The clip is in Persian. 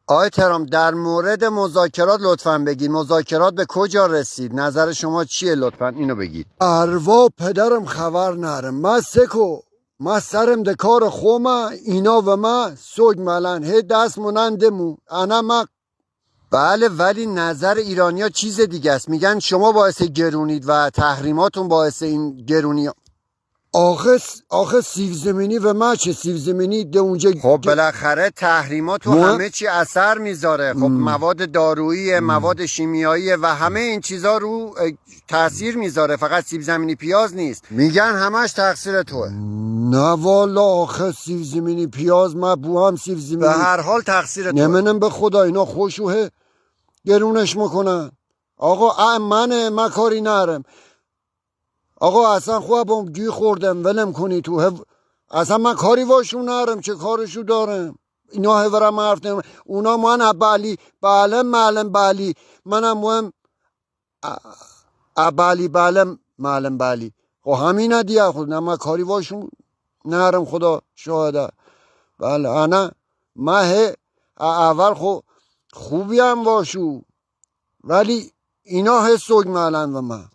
آقای ترام در مورد مذاکرات لطفاً بگید. مذاکرات به کجا رسید؟ نظر شما چیه؟ لطفاً اینو بگید. اروا پدرم خبر نرم ما سکو ما سرم ده کار خوما اینا و ما سوگ ملن هی دست منندمو انا ما. بله، ولی نظر ایرانیا چیز دیگه است. میگن شما باعث گرونید و تحریماتون باعث این گرونی. آخه سیب زمینی و ما چه سیب زمینی ده اونجا. خب بالاخره تحریمات تو همه چی اثر میذاره. خب مواد دارویی، مواد شیمیایی و همه این چیزا رو تاثیر میذاره. فقط سیب زمینی پیاز نیست. میگن همش تقصیر توه. نه والا آخه سیب زمینی پیاز ما بو هم سیب زمینی به هر حال تقصیر توه. نمینم به خدا اینا خوشوه گرونش میکنن. آقا من کاری نرم. آقا اصلا خوابم گی خوردم ولم کنی تو اصلا من کاری واشون نرم. چه کارشو دارم اینا هورم حرفتم اونا من بالی بالم معلم بالی منم مهم بالی بالم معلم بالی. خب همین دیگه خود نه من کاری واشون نرم خدا شاهده. بله انا من اول خوبی هم واشو ولی اینا سوگ معلم و من